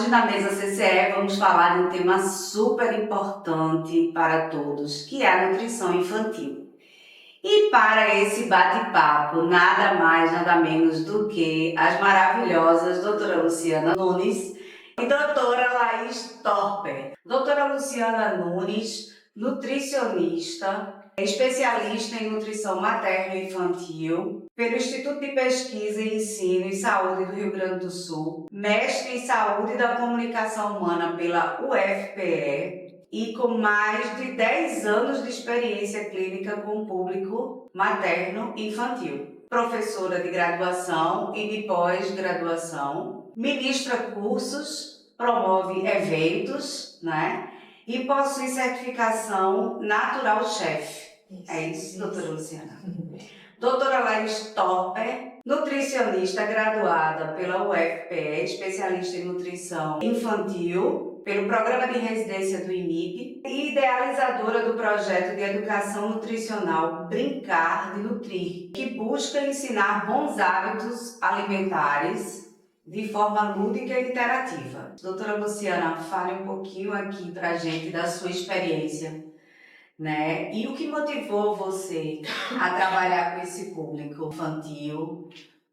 Hoje na mesa CCE vamos falar de um tema super importante para todos, que é a nutrição infantil. E para esse bate-papo, nada mais, nada menos do que as maravilhosas doutora Luciana Nunes e doutora Laís Torper. Doutora Luciana Nunes, nutricionista, especialista em nutrição materno-infantil pelo Instituto de Pesquisa em Ensino e Saúde do Rio Grande do Sul, mestre em Saúde da Comunicação Humana pela UFPE e com mais de 10 anos de experiência clínica com o público materno-infantil. Professora de graduação e de pós-graduação, ministra cursos, promove eventos, né? E possui certificação Natural Chef. É isso, doutora Luciana? Doutora Laís Torper, nutricionista graduada pela UFPE, especialista em nutrição infantil, pelo Programa de Residência do INIP e idealizadora do projeto de educação nutricional Brincar de Nutrir, que busca ensinar bons hábitos alimentares de forma lúdica e interativa. Doutora Luciana, fale um pouquinho aqui pra gente da sua experiência, né? E o que motivou você a trabalhar com esse público infantil?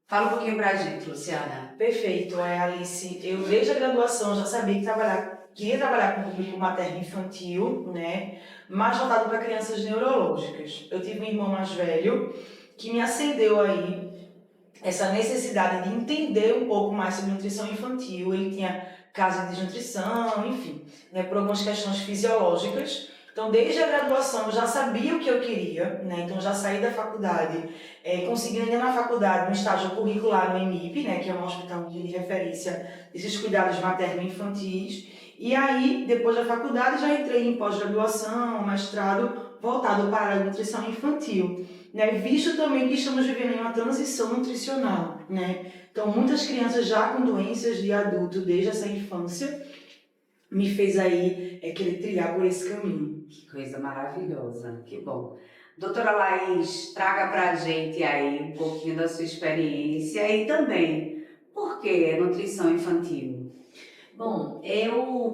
Fala um pouquinho pra gente, Luciana. Perfeito, Alice. Eu desde a graduação já sabia que queria trabalhar com o público materno infantil, né? Mais voltado para crianças neurológicas. Eu tive um irmão mais velho que me acendeu aí essa necessidade de entender um pouco mais sobre nutrição infantil. Ele tinha casos de desnutrição, enfim, né, por algumas questões fisiológicas. Então, desde a graduação, eu já sabia o que eu queria, né? Então, já saí da faculdade, consegui ainda na faculdade um estágio curricular no EMIP, né? Que é um hospital de referência desses cuidados materno-infantis. E aí, depois da faculdade, já entrei em pós-graduação, mestrado, voltado para a nutrição infantil, né? Visto também que estamos vivendo em uma transição nutricional, né? Então, muitas crianças já com doenças de adulto desde essa infância, me fez aí querer trilhar por esse caminho. Que coisa maravilhosa, que bom. Doutora Laís, traga pra gente aí um pouquinho da sua experiência e também, por que nutrição infantil? Bom,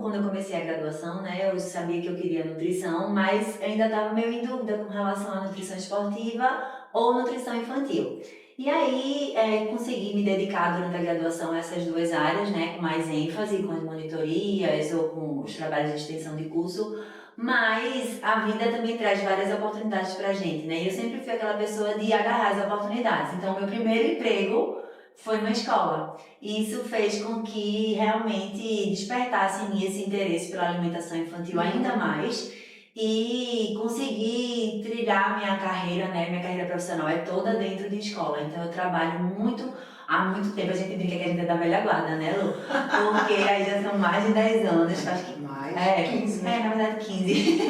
quando eu comecei a graduação, né, eu sabia que eu queria nutrição, mas ainda estava meio em dúvida com relação à nutrição esportiva ou nutrição infantil. E aí, consegui me dedicar durante a graduação a essas duas áreas, né, com mais ênfase, com as monitorias ou com os trabalhos de extensão de curso, mas a vida também traz várias oportunidades pra gente, né, e eu sempre fui aquela pessoa de agarrar as oportunidades. Então, meu primeiro emprego foi numa escola. E isso fez com que realmente despertasse em mim esse interesse pela alimentação infantil ainda mais e consegui trilhar minha carreira, né? Minha carreira profissional é toda dentro de escola, então eu trabalho há muito tempo. A gente brinca que a gente é da velha guarda, né, Lu? Porque aí já são mais de 10 anos, acho que Mais 15, né? Na verdade 15.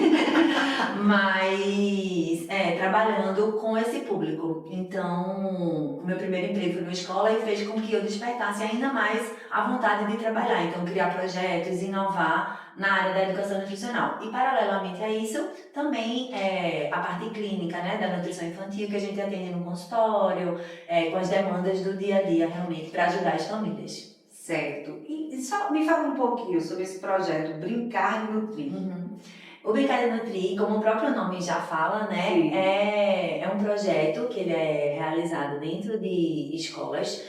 Mas, trabalhando com esse público. Então, o meu primeiro emprego foi numa escola e fez com que eu despertasse ainda mais a vontade de trabalhar. Então, criar projetos, inovar na área da educação nutricional. E, paralelamente a isso, também a parte clínica, né, da nutrição infantil, que a gente atende no consultório, com as demandas do dia a dia, realmente, para ajudar as famílias. Certo. E só me fala um pouquinho sobre esse projeto Brincar de Nutrir. O Brincar de Nutrir, como o próprio nome já fala, né, é um projeto que ele é realizado dentro de escolas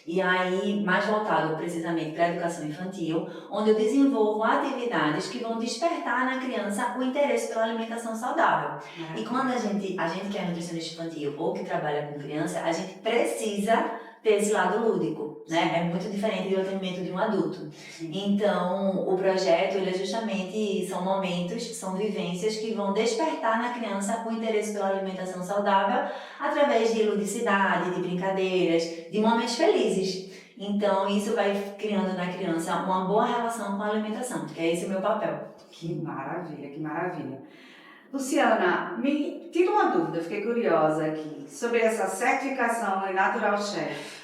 e aí mais voltado precisamente para a educação infantil, onde eu desenvolvo atividades que vão despertar na criança o interesse pela alimentação saudável. E quando a gente que é nutricionista infantil ou que trabalha com criança, a gente precisa ter esse lado lúdico, né? É muito diferente do atendimento de um adulto. Então, o projeto, ele é justamente, são momentos, são vivências que vão despertar na criança o interesse pela alimentação saudável através de ludicidade, de brincadeiras, de momentos felizes. Então, isso vai criando na criança uma boa relação com a alimentação, que é esse o meu papel. Que maravilha, que maravilha. Luciana, me tira uma dúvida, fiquei curiosa aqui, sobre essa certificação em Natural Chef.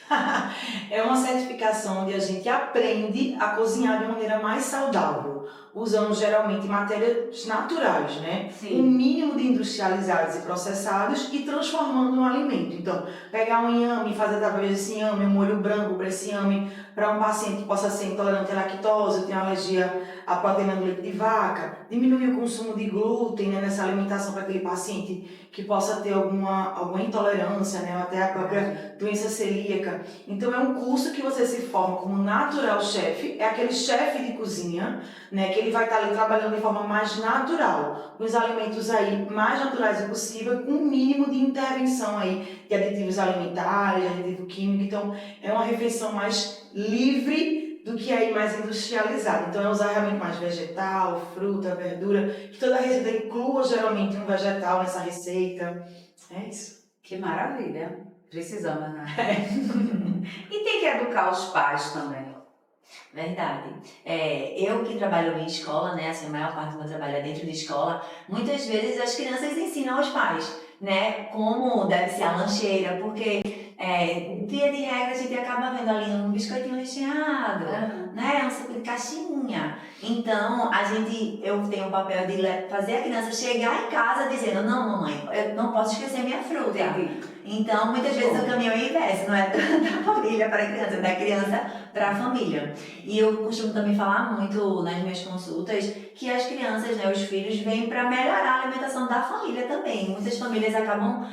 É uma certificação onde a gente aprende a cozinhar de uma maneira mais saudável, usando geralmente matérias naturais, né? Sim. Um mínimo de industrializados e processados e transformando no alimento. Então, pegar um inhame, fazer através desse inhame, um molho branco para esse inhame, para um paciente que possa ser intolerante à lactose, tem alergia à proteína do leite de vaca, diminuir o consumo de glúten, né, nessa alimentação para aquele paciente que possa ter alguma intolerância, né, ou até a própria doença celíaca. Então é um curso que você se forma como natural chefe, é aquele chefe de cozinha, né, que ele vai estar ali trabalhando de forma mais natural, com os alimentos aí mais naturais possível, com o mínimo de intervenção aí de aditivos alimentares, de aditivo químico. Então é uma refeição mais livre do que aí mais industrializada. Então é usar realmente mais vegetal, fruta, verdura, que toda receita inclua geralmente um vegetal nessa receita. É isso. Que maravilha. Precisamos, né? E tem que educar os pais também. Verdade. Eu que trabalho em escola, né, assim, a maior parte do meu trabalho é dentro de escola, muitas vezes as crianças ensinam aos pais, né, como deve ser a lancheira, porque via de regra a gente acaba vendo ali um biscoitinho recheado, né, um suco de caixinha. Então, eu tenho o papel de fazer a criança chegar em casa dizendo, não, mamãe, eu não posso esquecer minha fruta. Entendi. Então, muitas vezes o caminho é o inverso, não é da família para a criança, é da criança para a família. E eu costumo também falar muito nas minhas consultas que as crianças, né, os filhos, vêm para melhorar a alimentação da família também. Muitas famílias acabam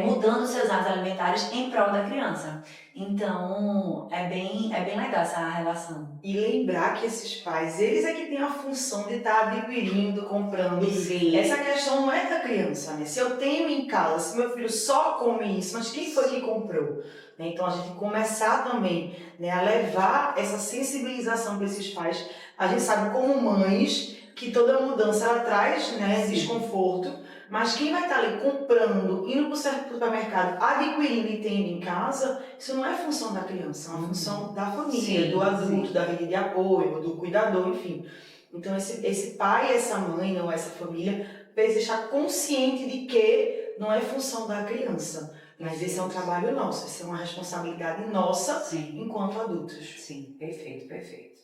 mudando seus hábitos alimentares em prol da criança. Então, é bem legal essa relação. E lembrar que esses pais, eles é que têm a função de estar adquirindo, comprando. Sim. Essa questão não é da criança, né? Se eu tenho em casa, se meu filho só come isso, mas quem foi que comprou? Né? Então a gente começar também, né, a levar essa sensibilização para esses pais. A gente sabe como mães que toda mudança ela traz, né, desconforto. Mas quem vai estar ali comprando, indo para o supermercado, adquirindo e tendo em casa, isso não é função da criança, é uma função da família, Sim, do adulto, sim. da rede de apoio, do cuidador, enfim. Então esse pai, essa mãe ou essa família precisa estar consciente de que não é função da criança, mas esse é um trabalho nosso, essa é uma responsabilidade nossa, Sim. enquanto adultos. Sim, perfeito, perfeito.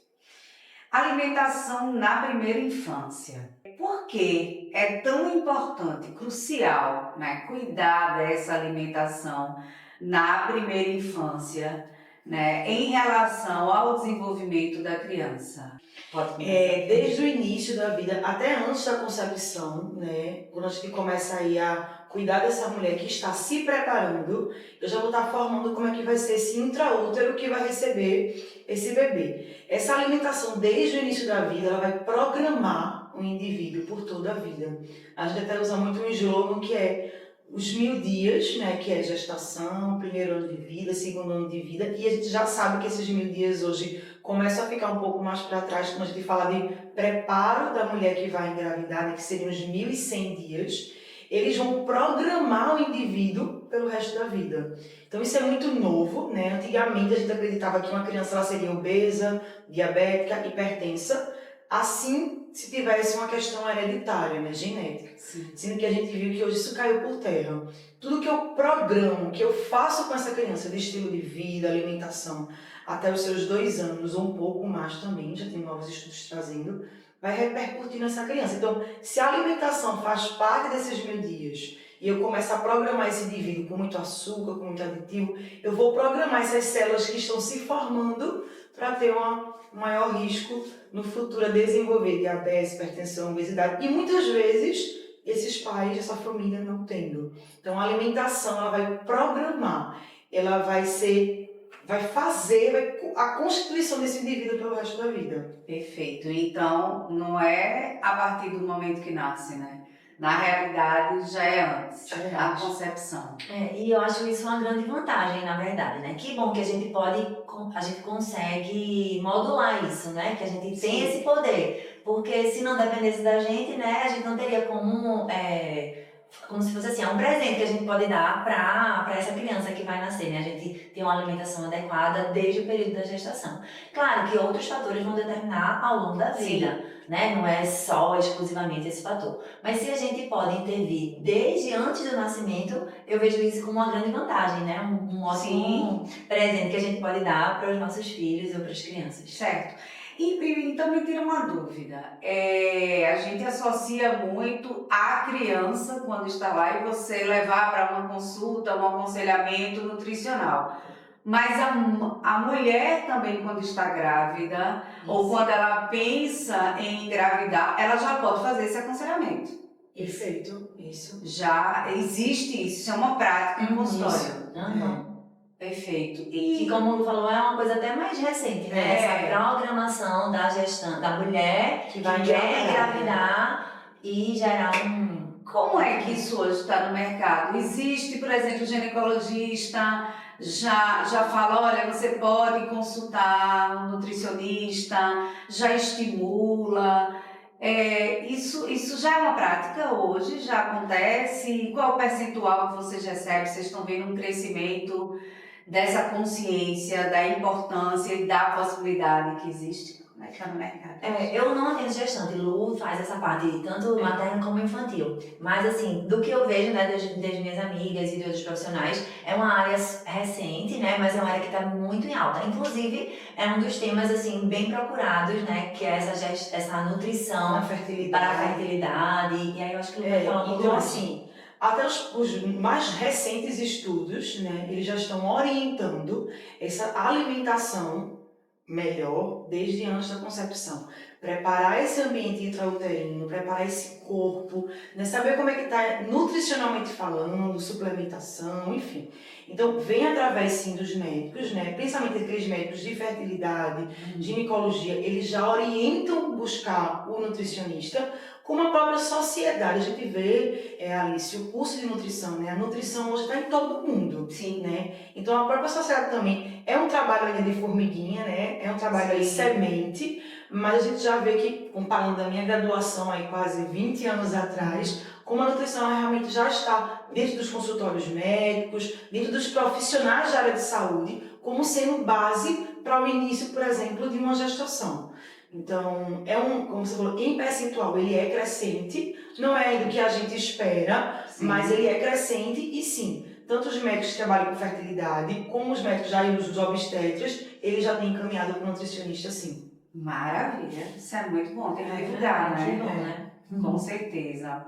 Alimentação na primeira infância. Por que é tão importante, crucial, né, cuidar dessa alimentação na primeira infância, né, em relação ao desenvolvimento da criança? Pode começar. Desde o início da vida, até antes da concepção, né, quando a gente começa aí a cuidar dessa mulher que está se preparando, eu já vou estar formando como é que vai ser esse intraútero que vai receber esse bebê. Essa alimentação desde o início da vida, ela vai programar o indivíduo por toda a vida. A gente até usa muito um slogan que é os 1000 dias, né, que é gestação, primeiro ano de vida, segundo ano de vida, e a gente já sabe que esses 1000 dias hoje começam a ficar um pouco mais para trás quando a gente fala de preparo da mulher que vai engravidar, né, que seriam os 1100 dias. Eles vão programar o indivíduo pelo resto da vida. Então isso é muito novo, né? Antigamente a gente acreditava que uma criança ela seria obesa, diabética, hipertensa, assim se tivesse uma questão hereditária, né, genética. Sim. Sendo que a gente viu que hoje isso caiu por terra. Tudo que eu programo, que eu faço com essa criança de estilo de vida, alimentação, até os seus 2 anos ou um pouco mais também, já tem novos estudos trazendo, vai repercutir nessa criança. Então, se a alimentação faz parte desses 1000 dias e eu começo a programar esse indivíduo com muito açúcar, com muito aditivo, eu vou programar essas células que estão se formando para ter um maior risco no futuro a desenvolver diabetes, hipertensão, obesidade. E muitas vezes esses pais, essa família não tendo. Então a alimentação ela vai programar, ela vai fazer a constituição desse indivíduo pelo resto da vida. Perfeito. Então, não é a partir do momento que nasce, né? Na realidade, já é antes, Já é a antes. concepção. E eu acho isso uma grande vantagem, na verdade, né? Que bom que a gente consegue modular isso, né? Que a gente tem Sim. esse poder. Porque se não dependesse da gente, né? A gente não teria como se fosse assim, um presente que a gente pode dar para essa criança que vai nascer, né? A gente tem uma alimentação adequada desde o período da gestação. Claro que outros fatores vão determinar ao longo da vida, né? Não é só exclusivamente esse fator. Mas se a gente pode intervir desde antes do nascimento, eu vejo isso como uma grande vantagem, né? Um ótimo presente que a gente pode dar para os nossos filhos ou para as crianças. Certo. E então me tira uma dúvida. A gente associa muito a criança quando está lá e você levar para uma consulta, um aconselhamento nutricional. Mas a mulher também, quando está grávida, ou quando ela pensa em engravidar, ela já pode fazer esse aconselhamento. Perfeito, isso. Já existe isso é uma prática em consultório. Isso. Perfeito. Que, como o Lu falou, é uma coisa até mais recente, né? Essa programação da gestante, da mulher que vai quer engravidar e gerar um... Como é que isso hoje está no mercado? Existe, por exemplo, o ginecologista já fala, olha, você pode consultar um nutricionista, já estimula. Isso já é uma prática hoje, já acontece? Qual é o percentual que vocês recebem? Vocês estão vendo um crescimento dessa consciência, da importância e da possibilidade que existe? Como é que está no mercado? Eu não atendo gestante, Lu faz essa parte, tanto materna como infantil. Mas assim, do que eu vejo, né, das minhas amigas e de outros profissionais, é uma área recente, né, mas é uma área que está muito em alta. Inclusive, é um dos temas, assim, bem procurados, né, que é essa nutrição para a fertilidade. E aí eu acho que Lu vai falar um pouco então, mais. assim, até os mais recentes estudos, né, eles já estão orientando essa alimentação melhor desde antes da concepção. Preparar esse ambiente intrauterino, preparar esse corpo, né, saber como é que está nutricionalmente falando, suplementação, enfim. Então, vem através, sim, dos médicos, né, principalmente aqueles médicos de fertilidade, ginecologia, eles já orientam buscar o nutricionista, como a própria sociedade. A gente vê, Alice, o curso de nutrição, né? A nutrição hoje está em todo mundo. Sim. Né? Então a própria sociedade também é um trabalho ainda de formiguinha, né? É um trabalho de semente, mas a gente já vê que, comparando a minha graduação aí quase 20 anos atrás, como a nutrição realmente já está dentro dos consultórios médicos, dentro dos profissionais da área de saúde, como sendo base para o início, por exemplo, de uma gestação. Então, como você falou, em percentual ele é crescente, não é do que a gente espera, mas ele é crescente e sim, tanto os médicos que trabalham com fertilidade, como os médicos os obstetras, eles já têm encaminhado para o nutricionista, sim. Maravilha, isso é muito bom, tem que divulgar, né? Bom, né? Com certeza.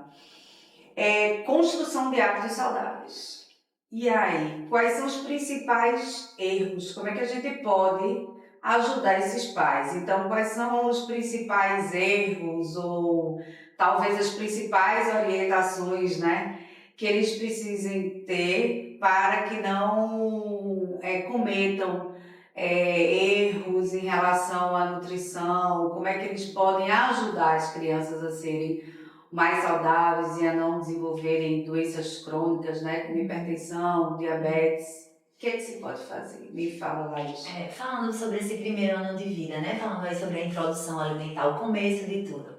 Construção de hábitos saudáveis. E aí, quais são os principais erros? Como é que a gente pode ajudar esses pais? Então, quais são os principais erros ou talvez as principais orientações, né, que eles precisem ter para que não cometam erros em relação à nutrição? Como é que eles podem ajudar as crianças a serem mais saudáveis e a não desenvolverem doenças crônicas, né, como hipertensão, diabetes? O que é que se pode fazer? Me fala, Laís. Falando sobre esse primeiro ano de vida, né? Falando aí sobre a introdução alimentar, o começo de tudo.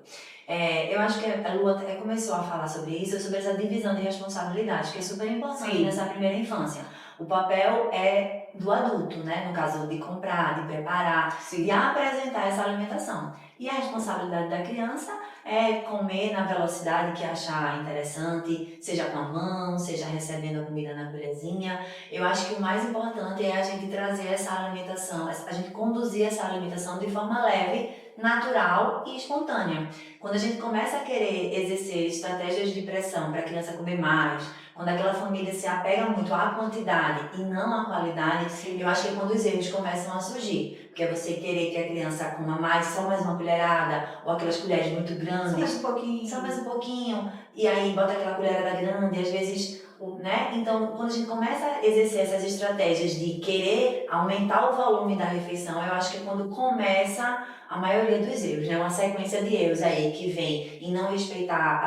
Eu acho que a Lu até começou a falar sobre isso, sobre essa divisão de responsabilidades, que é super importante nessa primeira infância. O papel é do adulto, né? No caso de comprar, de preparar, de apresentar essa alimentação. E a responsabilidade da criança é comer na velocidade que achar interessante, seja com a mão, seja recebendo a comida na colherzinha. Eu acho que o mais importante é a gente trazer essa alimentação, a gente conduzir essa alimentação de forma leve, natural e espontânea. Quando a gente começa a querer exercer estratégias de pressão para a criança comer mais, quando aquela família se apega muito à quantidade e não à qualidade, eu acho que é quando os erros começam a surgir. Porque é você querer que a criança coma mais, só mais uma colherada, ou aquelas colheres muito grandes. Só mais um pouquinho. Só mais um pouquinho. E aí bota aquela colherada grande, às vezes, né? Então, quando a gente começa a exercer essas estratégias de querer aumentar o volume da refeição, eu acho que é quando começa a maioria dos erros, né? Uma sequência de erros aí que vem em não respeitar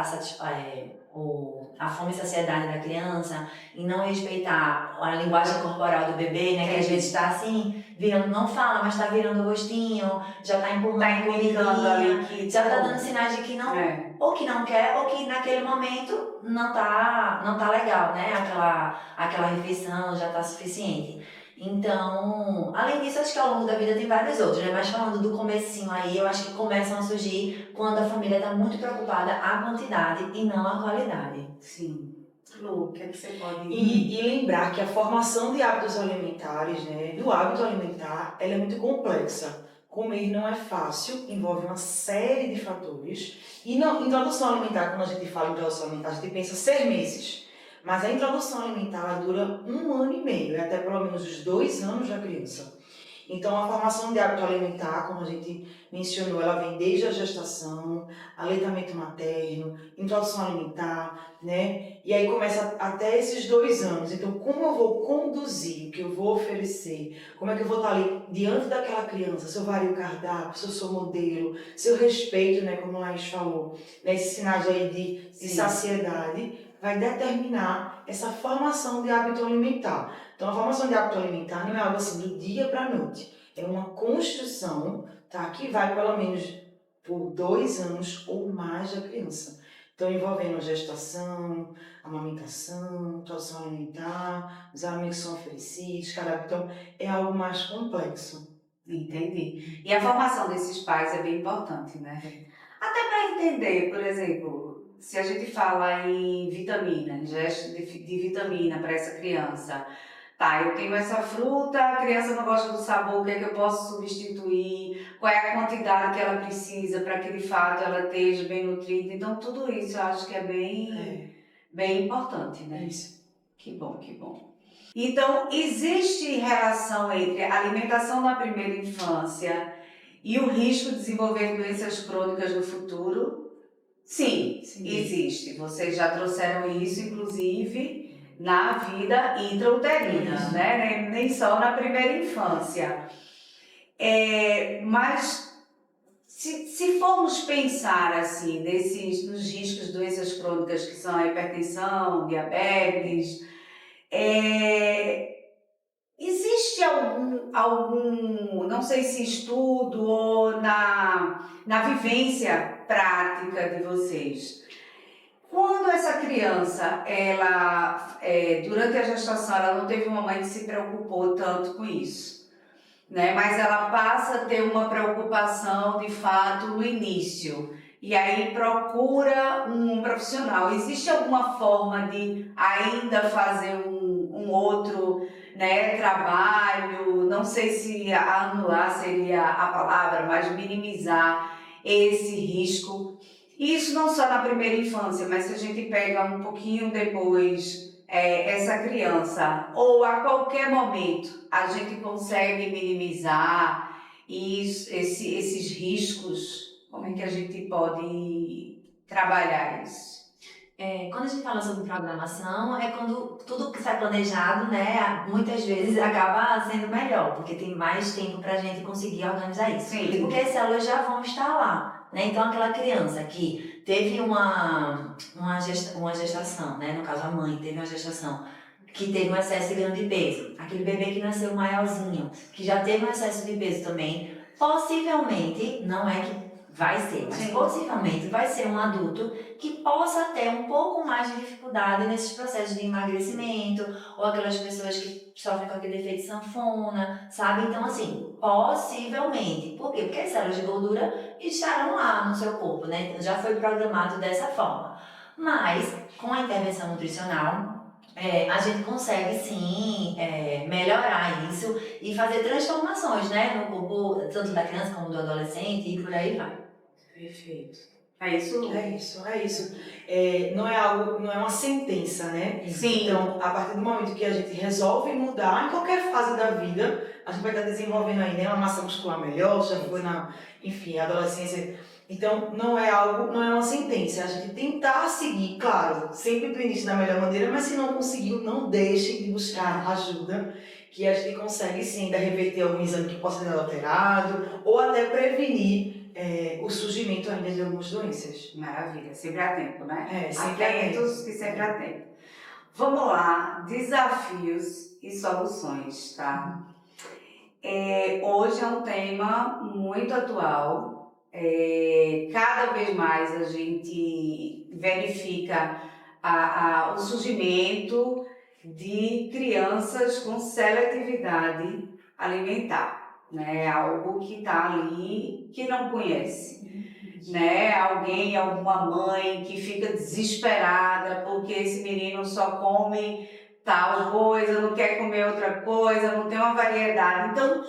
a fome e saciedade da criança, em não respeitar a linguagem corporal do bebê, né? Que às vezes está assim, virando, não fala, mas está virando o rostinho, já está empurrando a comidinha, já está dando sinais de que não, ou que não quer, ou que naquele momento não tá legal, né? Aquela refeição já está suficiente. Então, além disso, acho que ao longo da vida tem vários outros, né? Mas falando do comecinho aí, eu acho que começam a surgir quando a família está muito preocupada a quantidade e não a qualidade. Sim. Lu, o que é que você pode... E lembrar que a formação de hábitos alimentares, né, do hábito alimentar, ela é muito complexa. Comer não é fácil, envolve uma série de fatores. E introdução alimentar, quando a gente fala em introdução alimentar, a gente pensa 6 meses. Mas a introdução alimentar ela dura 1 ano e meio, é até pelo menos os 2 anos da criança. Então, a formação de hábito alimentar, como a gente mencionou, ela vem desde a gestação, aleitamento materno, introdução alimentar, né? E aí começa até esses 2 anos. Então, como eu vou conduzir, o que eu vou oferecer, como é que eu vou estar ali diante daquela criança, se eu vario o cardápio, se eu sou modelo, se eu respeito, né, como a Laís falou, né, esses sinais aí de saciedade, vai determinar essa formação de hábito alimentar. Então, a formação de hábito alimentar não é algo assim do dia para a noite. É uma construção, tá? Que vai pelo menos por 2 anos ou mais da criança. Então, envolvendo a gestação, amamentação, introdução alimentar, os alimentos que são oferecidos, cardápio. Então, é algo mais complexo. Entendi. E a formação desses pais é bem importante, né? Até para entender, por exemplo, se a gente fala em vitamina, ingesta de vitamina para essa criança. Tá, eu tenho essa fruta, a criança não gosta do sabor, o que é que eu posso substituir? Qual é a quantidade que ela precisa para que de fato ela esteja bem nutrida? Então, tudo isso eu acho que é bem importante, né? Isso. Que bom, que bom. Então, existe relação entre a alimentação na primeira infância e o risco de desenvolver doenças crônicas no futuro? Sim, existe. Vocês já trouxeram isso, inclusive, na vida intrauterina, né? Nem só na primeira infância. Mas, se formos pensar assim, nos riscos de doenças crônicas que são a hipertensão, diabetes, existe algum, não sei se estudo ou na vivência prática de vocês, quando essa criança, durante a gestação, ela não teve uma mãe que se preocupou tanto com isso, né? Mas ela passa a ter uma preocupação de fato no início. E aí procura um profissional. Existe alguma forma de ainda fazer um outro, né, trabalho? Não sei se anular seria a palavra, mas minimizar esse risco. Isso não só na primeira infância, mas se a gente pega um pouquinho depois essa criança, ou a qualquer momento, a gente consegue minimizar esses riscos. Como é que a gente pode trabalhar isso? Quando a gente fala sobre programação, é quando tudo que está planejado, né, muitas vezes acaba sendo melhor, porque tem mais tempo para a gente conseguir organizar isso. Sim. Porque as células já vão estar lá, né? Então, aquela criança que teve uma gestação, né, no caso a mãe teve uma gestação, que teve um excesso de grande peso, aquele bebê que nasceu maiorzinho, que já teve um excesso de peso também, possivelmente, não é que vai ser, mas possivelmente vai ser um adulto que possa ter um pouco mais de dificuldade nesses processos de emagrecimento, ou aquelas pessoas que sofrem com aquele efeito sanfona, sabe? Então, assim, possivelmente. Por quê? Porque as células de gordura estarão lá no seu corpo, né? Já foi programado dessa forma. Mas, com a intervenção nutricional, a gente consegue sim melhorar isso e fazer transformações, né, no corpo tanto da criança como do adolescente e por aí vai. Perfeito. É isso? É isso. Não é uma sentença, né? Sim. Então, a partir do momento que a gente resolve mudar, em qualquer fase da vida, a gente vai estar desenvolvendo aí, né, uma massa muscular melhor, já foi enfim, adolescência. Então, não é uma sentença. A gente tentar seguir, claro, sempre do início da melhor maneira, mas se não conseguiu, não deixe de buscar ajuda, que a gente consegue sim ainda reverter algum exame que possa ser alterado, ou até prevenir o surgimento ainda de algumas doenças. Maravilha, sempre há tempo, né? Sempre há tempo. Atentos que sempre há tempo. Vamos lá, desafios e soluções, tá? Hoje é um tema muito atual. Cada vez mais a gente verifica o surgimento de crianças com seletividade alimentar, né? Algo que está ali que não conhece, né? Alguma mãe que fica desesperada porque esse menino só come tal coisa, não quer comer outra coisa, não tem uma variedade. Então,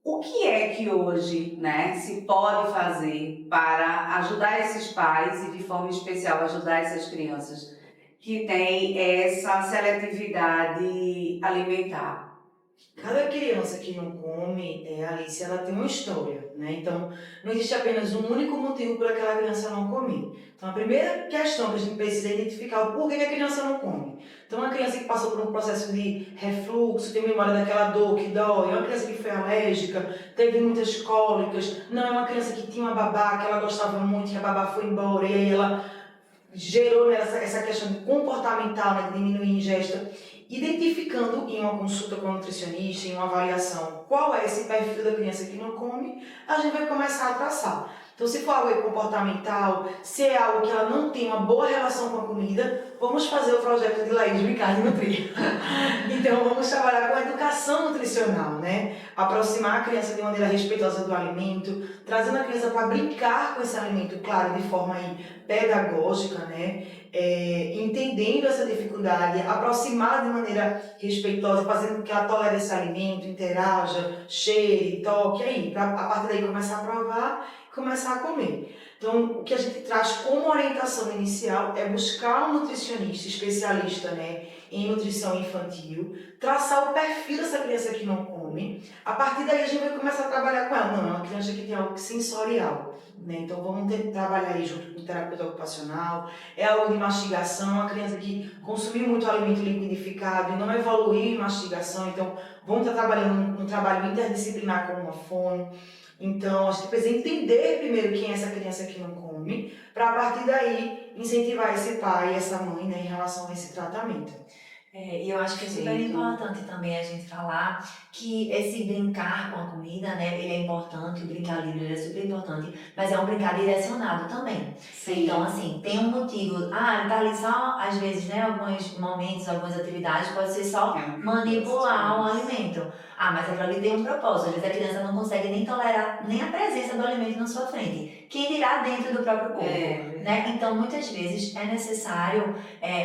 o que é que hoje, né, se pode fazer para ajudar esses pais e de forma especial ajudar essas crianças que tem essa seletividade alimentar? Cada criança que não come, Alice, ela tem uma história, né? Então, não existe apenas um único motivo para aquela criança não comer. Então, a primeira questão que a gente precisa é identificar o porquê que a criança não come. Então, uma criança que passou por um processo de refluxo, tem memória daquela dor que dói, é uma criança que foi alérgica, teve muitas cólicas, não é uma criança que tinha uma babá que ela gostava muito, que a babá foi embora e aí ela gerou nela essa questão comportamental, né, de diminuir a ingesta, identificando em uma consulta com a nutricionista, em uma avaliação, qual é esse perfil da criança que não come, a gente vai começar a traçar. Então, se for algo comportamental, se é algo que ela não tem uma boa relação com a comida, vamos fazer o projeto de Laís Ricardo Nutrir. Então, vamos trabalhar com a educação nutricional, né? Aproximar a criança de maneira respeitosa do alimento, trazendo a criança para brincar com esse alimento, claro, de forma pedagógica, né? Entendendo essa dificuldade, aproximar de maneira respeitosa, fazendo com que ela tolere esse alimento, interaja, cheire, toque, aí, pra, a partir daí começar a provar e começar a comer. Então, o que a gente traz como orientação inicial é buscar um nutricionista especialista, né, em nutrição infantil, traçar o perfil dessa criança que não come. A partir daí a gente vai começar a trabalhar com ela. Não, é uma criança que tem algo sensorial, né? Então vamos trabalhar aí junto com o terapeuta ocupacional. É algo de mastigação, uma criança que consumiu muito alimento liquidificado e não evoluiu em mastigação, então vamos estar trabalhando um trabalho interdisciplinar com uma fono. Então a gente precisa entender primeiro quem é essa criança que não come, para a partir daí incentivar esse pai e essa mãe, né, em relação a esse tratamento. E eu acho que é super importante também a gente falar que esse brincar com a comida, né, ele é importante, o brincar livre ele é super importante, mas é um brincar direcionado também. Sim. Então, assim, tem um motivo, ele tá ali só, às vezes, né, alguns momentos, algumas atividades, pode ser só manipular o alimento. Mas aquilo ali tem um propósito, às vezes a criança não consegue nem tolerar nem a presença do alimento na sua frente, quem dirá dentro do próprio corpo, né? Então, muitas vezes é necessário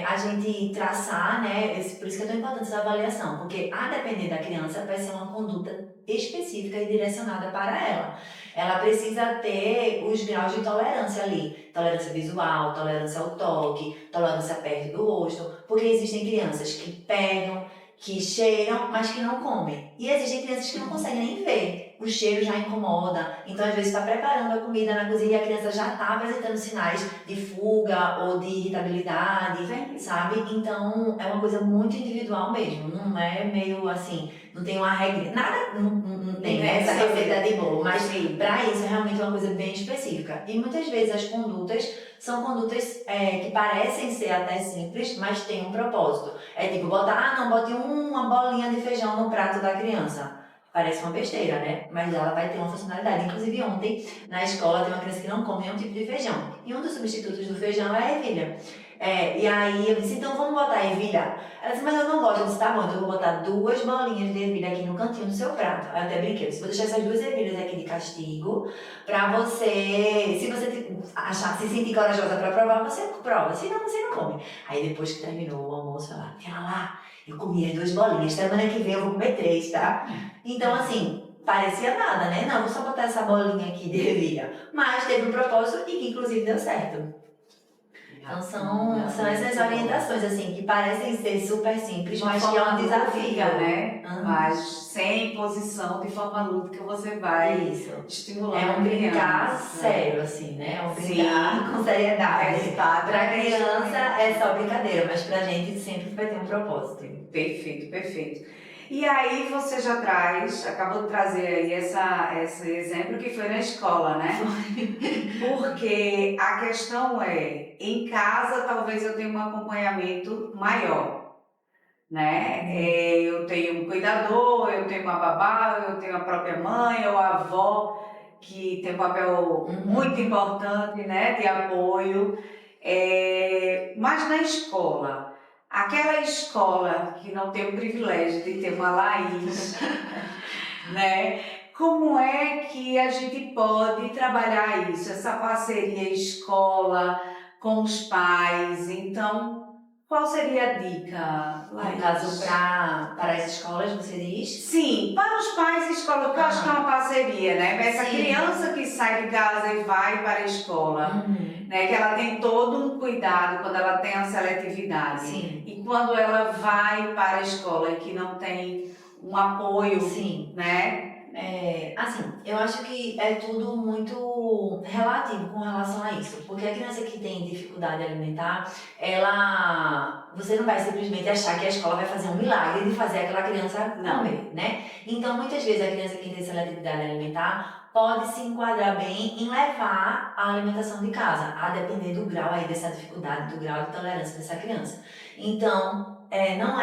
a gente traçar, né, por isso que é tão importante essa avaliação, porque a depender da criança vai ser uma conduta específica e direcionada para ela. Ela precisa ter os graus de tolerância ali, tolerância visual, tolerância ao toque, tolerância perto do rosto, porque existem crianças que pegam, que cheiram, mas que não comem. E existem crianças que não conseguem nem ver. O cheiro já incomoda. Então, às vezes, está preparando a comida na cozinha e a criança já está apresentando sinais de fuga ou de irritabilidade, sabe? Então, é uma coisa muito individual mesmo. Não é meio assim, não tem uma regra, nada, não tem essa receita de bolo. Mas, para isso, é realmente uma coisa bem específica. E muitas vezes as condutas são condutas que parecem ser até simples, mas têm um propósito. É tipo, botar, bote uma bolinha de feijão no prato da criança. Parece uma besteira, né? Mas ela vai ter uma funcionalidade. Inclusive, ontem, na escola, tem uma criança que não come nenhum tipo de feijão. E um dos substitutos do feijão é a ervilha. E aí eu disse, então vamos botar a ervilha? Ela disse, mas eu não gosto. Eu disse, tá bom, então eu vou botar 2 bolinhas de ervilha aqui no cantinho do seu prato. Aí eu até brinquei, vou deixar essas 2 ervilhas aqui de castigo pra você, se você achar, se sentir corajosa pra provar, você prova. Se não, você não come. Aí depois que terminou o almoço, ela, aquela lá, eu comi as 2 bolinhas, semana que vem eu vou comer 3, tá? Então assim, parecia nada, né? Não, vou só botar essa bolinha aqui de ervilha. Mas teve um propósito e que inclusive deu certo. Então são essas orientações, assim, que parecem ser super simples, mas que é um desafio, né? Mas sem imposição, de forma lúdica, você vai estimular. É um brincar sério, assim, né? É um brincar com seriedade. Pra criança é só brincadeira, mas pra gente sempre vai ter um propósito. Perfeito, perfeito. E aí você já acabou de trazer aí esse exemplo que foi na escola, né? Porque a questão em casa talvez eu tenha um acompanhamento maior, né? Eu tenho um cuidador, eu tenho uma babá, eu tenho a própria mãe ou a avó, que tem um papel muito importante, né, de apoio. Mas na escola, aquela escola que não tem o privilégio de ter uma Laís, né? Como é que a gente pode trabalhar isso, essa parceria escola com os pais? Então, Qual seria a dica, No Laís? caso, para as escolas, você diz? Sim, para os pais e escola, porque eu acho que é uma parceria, né? Essa Sim. criança que sai de casa e vai para a escola, né? Que ela tem todo um cuidado quando ela tem a seletividade. Sim. E quando ela vai para a escola e que não tem um apoio, Sim. né? Assim, eu acho que é tudo muito relativo com relação a isso, porque a criança que tem dificuldade alimentar, você não vai simplesmente achar que a escola vai fazer um milagre de fazer aquela criança comer, né? Então, muitas vezes a criança que tem seletividade alimentar pode se enquadrar bem em levar a alimentação de casa, a depender do grau aí dessa dificuldade, do grau de tolerância dessa criança. Então, não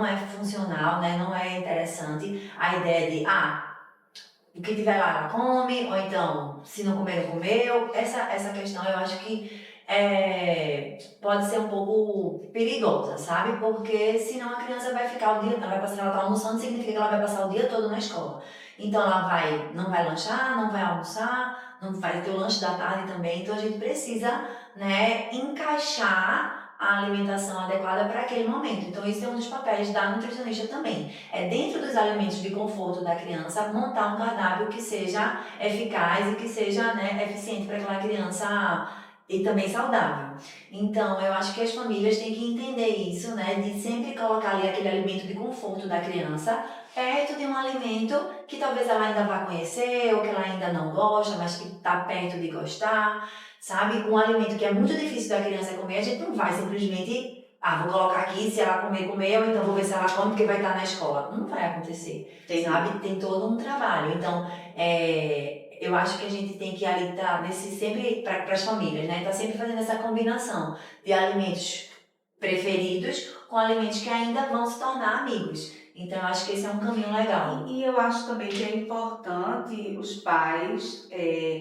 é funcional, né? Não é interessante a ideia de, o que tiver lá ela come, ou então, se não comer, não comeu. Essa questão eu acho que pode ser um pouco perigosa, sabe? Porque senão a criança vai ficar ela tá almoçando, significa que ela vai passar o dia todo na escola. Então ela não vai lanchar, não vai almoçar, não vai ter o lanche da tarde também. Então a gente precisa, né, encaixar a alimentação adequada para aquele momento. Então isso é um dos papéis da nutricionista também. É dentro dos alimentos de conforto da criança montar um cardápio que seja eficaz e que seja, né, eficiente para aquela criança e também saudável. Então eu acho que as famílias têm que entender isso, né, de sempre colocar ali aquele alimento de conforto da criança perto de um alimento que talvez ela ainda vá conhecer ou que ela ainda não gosta, mas que está perto de gostar. Sabe, um alimento que é muito difícil da criança comer, a gente não vai simplesmente, vou colocar aqui, se ela comer, comeu, ou então vou ver se ela come, porque vai estar na escola. Não vai acontecer, sabe? Tem todo um trabalho. Então, eu acho que a gente tem que ali estar sempre, para as famílias, né? Tá sempre fazendo essa combinação de alimentos preferidos com alimentos que ainda vão se tornar amigos. Então, eu acho que esse é um caminho legal. E eu acho também que é importante os pais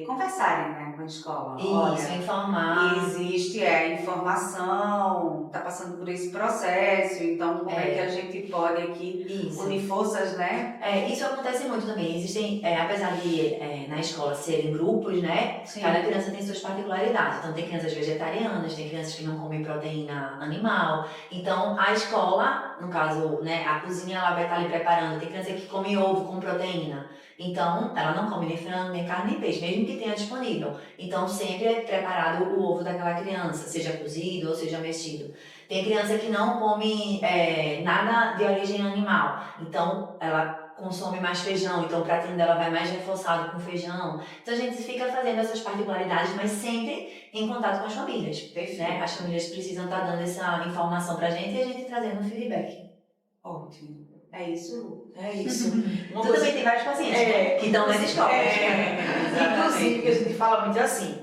conversarem, né, com a escola. Isso, informar. Existe informação, está passando por esse processo, então como é que a gente pode aqui unir forças, né? Isso acontece muito também. Existem, apesar de na escola serem grupos, né? Sim. Cada criança tem suas particularidades. Então tem crianças vegetarianas, tem crianças que não comem proteína animal. Então a escola, no caso, né, a cozinha ela vai estar ali preparando. Tem criança que come ovo com proteína. Então ela não come nem frango, nem carne, nem peixe, mesmo que tenha disponível. Então sempre é preparado o ovo daquela criança, seja cozido ou seja mexido. Tem criança que não come nada de origem animal. Então ela consome mais feijão, então o pratinho dela vai mais reforçado com feijão. Então a gente fica fazendo essas particularidades, mas sempre em contato com as famílias, né? As famílias precisam estar dando essa informação pra gente e a gente trazendo um feedback. Ótimo. É isso? É isso. Tu também tem vários pacientes, né? Que estão nas escolas. Inclusive, que a gente fala muito assim,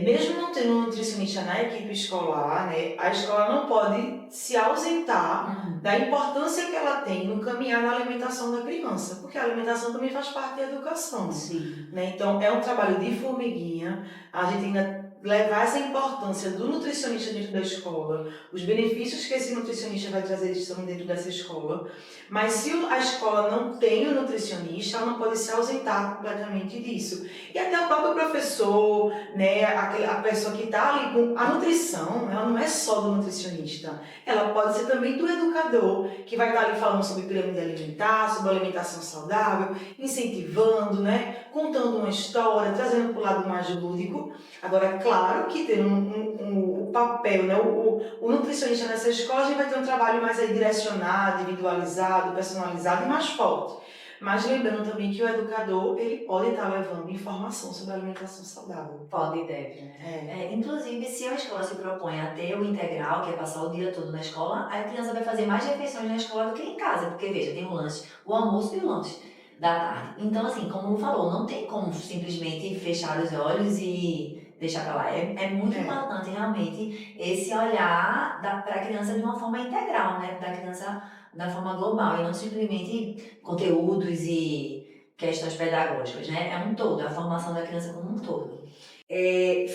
mesmo não tendo um nutricionista na equipe escolar, né, a escola não pode se ausentar da importância que ela tem no caminhar na alimentação da criança, porque a alimentação também faz parte da educação. Sim. Né? Então, é um trabalho de formiguinha, a gente ainda levar essa importância do nutricionista dentro da escola, os benefícios que esse nutricionista vai trazer estão dentro dessa escola, mas se a escola não tem o nutricionista, ela não pode se ausentar completamente disso. E até o próprio professor, né, a pessoa que está ali com a nutrição, ela não é só do nutricionista, ela pode ser também do educador, que vai estar ali falando sobre pirâmide alimentar, sobre alimentação saudável, incentivando, né, contando uma história, trazendo para o lado mais lúdico. Agora, claro que tem o papel, né, o nutricionista nessa escola, a gente vai ter um trabalho mais aí direcionado, individualizado, personalizado e mais forte. Mas lembrando também que o educador, ele pode estar levando informação sobre a alimentação saudável. Pode e deve, né? Inclusive, se a escola se propõe a ter o integral, que é passar o dia todo na escola, a criança vai fazer mais refeições na escola do que em casa, porque veja, tem o lanche, o almoço e o lanche da tarde. Então, assim, como falou, não tem como simplesmente fechar os olhos e deixar pra lá. É muito importante realmente esse olhar para a criança de uma forma integral, né? Da criança da forma global e não simplesmente conteúdos e questões pedagógicas, né? É um todo, a formação da criança como um todo.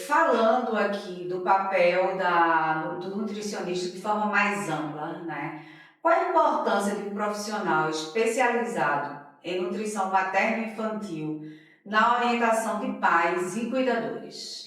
Falando aqui do papel do nutricionista de forma mais ampla, né? Qual a importância de um profissional especializado em nutrição materno-infantil na orientação de pais e cuidadores?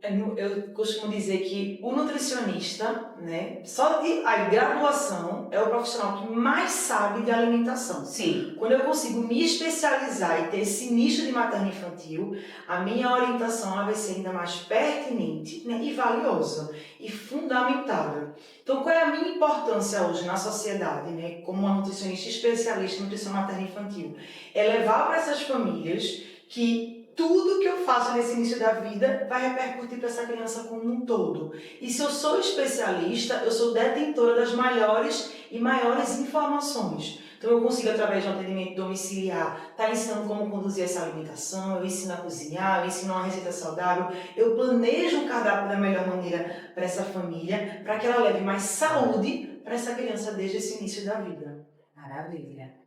Eu costumo dizer que o nutricionista, né, só de a graduação é o profissional que mais sabe de alimentação. Sim. Quando eu consigo me especializar e ter esse nicho de materno-infantil, a minha orientação ela vai ser ainda mais pertinente, né, e valiosa e fundamentável. Então, qual é a minha importância hoje na sociedade, né, como uma nutricionista especialista em nutrição materno-infantil? É levar para essas famílias que tudo que eu faço nesse início da vida vai repercutir para essa criança como um todo. E se eu sou especialista, eu sou detentora das maiores e maiores informações. Então eu consigo, através de um atendimento domiciliar, estar ensinando como conduzir essa alimentação, eu ensino a cozinhar, eu ensino uma receita saudável, eu planejo um cardápio da melhor maneira para essa família, para que ela leve mais saúde para essa criança desde esse início da vida. Maravilha.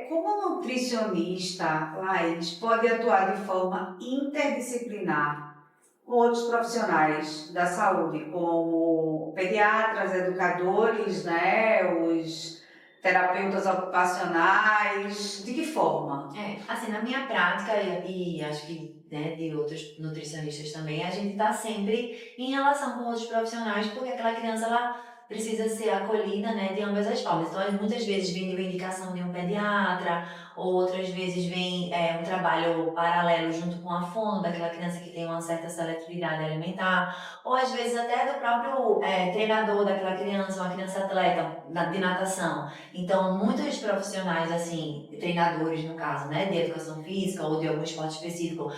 Como nutricionista, Laís pode atuar de forma interdisciplinar com outros profissionais da saúde, como pediatras, educadores, né, os terapeutas ocupacionais, de que forma? Assim, na minha prática, e acho que né, de outros nutricionistas também, a gente está sempre em relação com outros profissionais, porque aquela criança, ela precisa ser acolhida, né, de ambas as formas. Então, muitas vezes vem de uma indicação de um pediatra, ou outras vezes vem um trabalho paralelo junto com a fono, daquela criança que tem uma certa seletividade alimentar, ou às vezes até do próprio treinador daquela criança, uma criança atleta de natação. Então, muitos profissionais, assim, treinadores no caso, né, de educação física ou de algum esporte específico,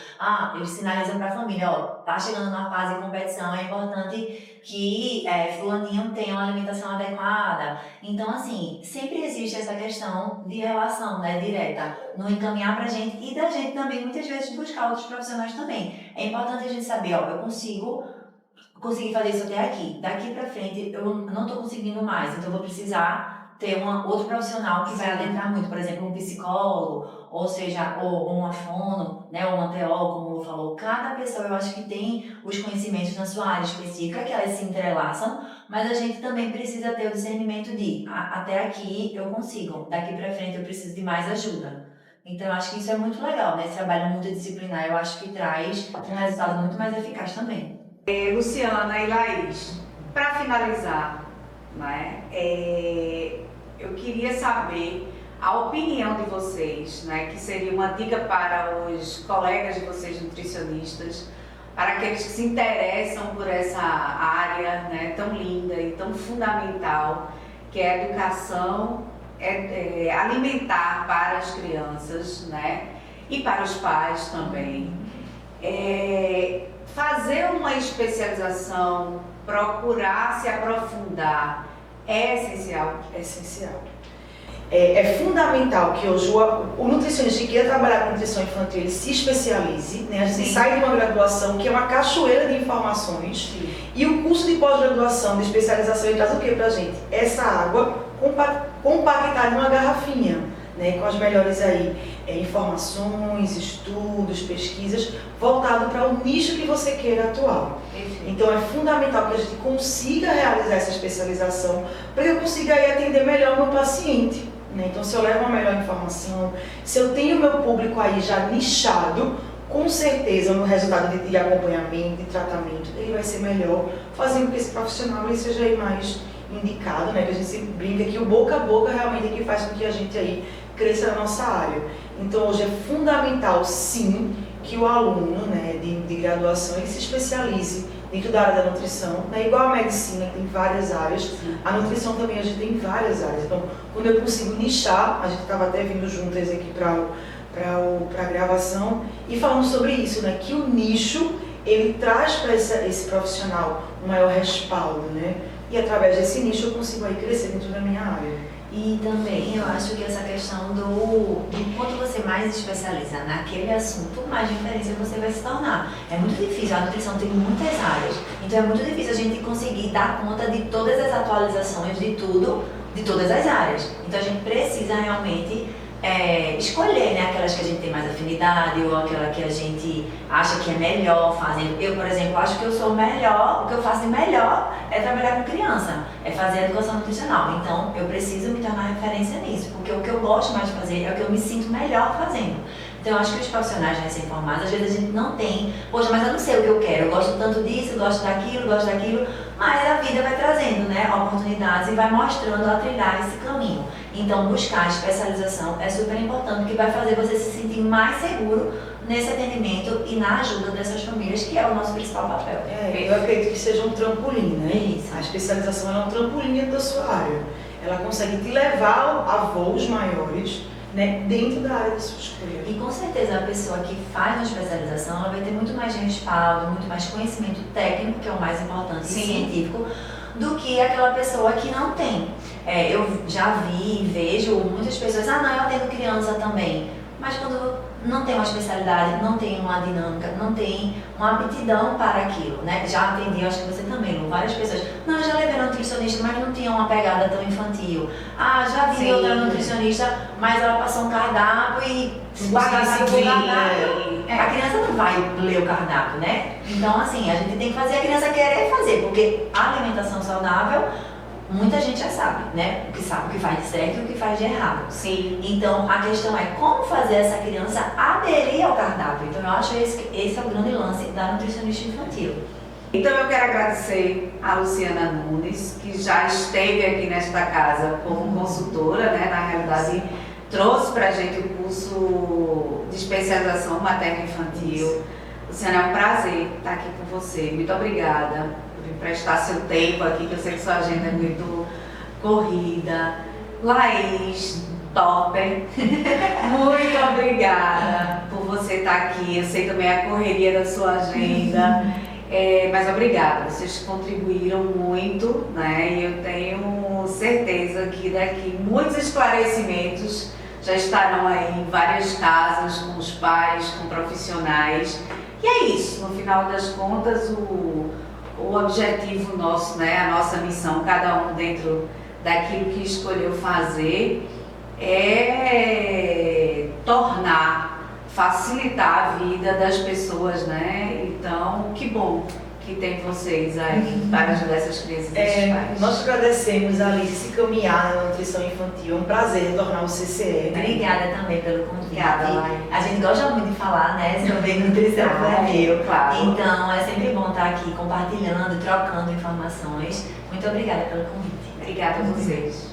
eles sinalizam para a família, tá chegando na fase de competição, é importante que fulaninho tenha uma alimentação adequada. Então, assim, sempre existe essa questão de relação, né, direta, no encaminhar pra gente e da gente também, muitas vezes, buscar outros profissionais também. É importante a gente saber, eu consegui fazer isso até aqui. Daqui pra frente, eu não tô conseguindo mais, então eu vou precisar ter outro profissional que vai adentrar muito, por exemplo, um psicólogo, ou seja, ou uma fono, né, ou uma TO, como eu falou. Cada pessoa, eu acho que tem os conhecimentos na sua área específica, que elas se entrelaçam, mas a gente também precisa ter o discernimento de, até aqui eu consigo, daqui pra frente eu preciso de mais ajuda. Então, eu acho que isso é muito legal, né? Esse trabalho multidisciplinar, eu acho que traz um resultado muito mais eficaz também. Luciana e Laís, para finalizar, né, eu queria saber a opinião de vocês, né, que seria uma dica para os colegas de vocês nutricionistas, para aqueles que se interessam por essa área, né, tão linda e tão fundamental, que é a educação alimentar para as crianças, né, e para os pais também. Fazer uma especialização, procurar se aprofundar, é essencial? É essencial. É fundamental que hoje o nutricionista que quer trabalhar com nutrição infantil, ele se especialize, né? A gente sai de uma graduação que é uma cachoeira de informações. Sim. E o curso de pós-graduação, de especialização, ele traz o que pra gente? Essa água compactada numa garrafinha, né? Com as melhores informações, estudos, pesquisas, voltado para o nicho que você queira atuar. Então é fundamental que a gente consiga realizar essa especialização para que eu consiga atender melhor o meu paciente. Né? Então, se eu levo uma melhor informação, se eu tenho o meu público aí já nichado, com certeza no resultado de acompanhamento, de tratamento, ele vai ser melhor, fazendo com que esse profissional ele seja aí mais indicado, né? Que a gente sempre brinca que o boca a boca realmente é que faz com que a gente aí cresça na nossa área. Então, hoje é fundamental, sim, que o aluno, né, de graduação ele se especialize dentro da área da nutrição, né? Igual a medicina, que tem várias áreas, a nutrição também a gente tem várias áreas. Então, quando eu consigo nichar, a gente estava até vindo juntas aqui para a gravação e falando sobre isso, né? Que o nicho, ele traz para esse profissional um maior respaldo, né? E através desse nicho eu consigo aí crescer dentro da minha área. E também eu acho que essa questão de quanto você mais especializa naquele assunto, mais diferença você vai se tornar. É muito difícil, a nutrição tem muitas áreas, então é muito difícil a gente conseguir dar conta de todas as atualizações de tudo, de todas as áreas. Então a gente precisa realmente escolher, né, aquelas que a gente tem mais afinidade ou aquela que a gente acha que é melhor fazendo. Eu, por exemplo, acho que eu sou melhor, o que eu faço de melhor é trabalhar com criança, é fazer educação nutricional. Então, eu preciso me tornar referência nisso, porque o que eu gosto mais de fazer é o que eu me sinto melhor fazendo. Então, Então eu acho que os profissionais recém-formados, às vezes a gente não tem, poxa, mas eu não sei o que eu quero, eu gosto tanto disso, eu gosto daquilo, mas a vida vai trazendo, né, oportunidades e vai mostrando a trilhar esse caminho. Então buscar a especialização é super importante, porque vai fazer você se sentir mais seguro nesse atendimento e na ajuda dessas famílias, que é o nosso principal papel. Eu acredito que seja um trampolim, né? Isso. A especialização é um trampolim dentro da sua área. Ela consegue te levar a voos maiores, né, dentro da área da sua escolha. E com certeza a pessoa que faz uma especialização, ela vai ter muito mais respaldo, muito mais conhecimento técnico, que é o mais importante, e científico, do que aquela pessoa que não tem. Eu já vi e vejo muitas pessoas, não, eu atendo criança também. Mas quando não tem uma especialidade, não tem uma dinâmica, não tem uma aptidão para aquilo, né? Já atendi, acho que você também, Lu, várias pessoas. Não, eu já levei uma nutricionista, mas não tinha uma pegada tão infantil. Já vi outra nutricionista, mas ela passou um cardápio e o cardápio. A criança não vai ler o cardápio, né? Então, assim, a gente tem que fazer a criança querer fazer, porque a alimentação saudável, muita gente já sabe, né? O que sabe o que faz de certo e o que faz de errado. Sim. Então, a questão é como fazer essa criança aderir ao cardápio. Então, eu acho que esse é o grande lance da nutricionista infantil. Então eu quero agradecer a Luciana Nunes, que já esteve aqui nesta casa como consultora, né? Na realidade, trouxe pra gente o curso de especialização materno-infantil. Luciana, é um prazer estar aqui com você. Muito obrigada por emprestar seu tempo aqui, que eu sei que sua agenda é muito corrida. Laís Topper, muito obrigada por você estar aqui. Eu sei também a correria da sua agenda, mas obrigada, vocês contribuíram muito, né? E eu tenho certeza que daqui muitos esclarecimentos já estarão aí em várias casas, com os pais, com profissionais. E é isso, no final das contas, o objetivo nosso, né, a nossa missão, cada um dentro daquilo que escolheu fazer, é facilitar a vida das pessoas, né? Então, que bom que tem vocês aí para ajudar essas crianças e esses pais. Nós agradecemos a Alice se caminhar na nutrição infantil. É um prazer retornar ao CCE. Né? Obrigada também pelo convite. Obrigada, Laís. A gente gosta muito de falar, né, sobre nutrição infantil. Claro. Então, é sempre bom estar aqui compartilhando, trocando informações. Muito obrigada pelo convite. Obrigada a vocês.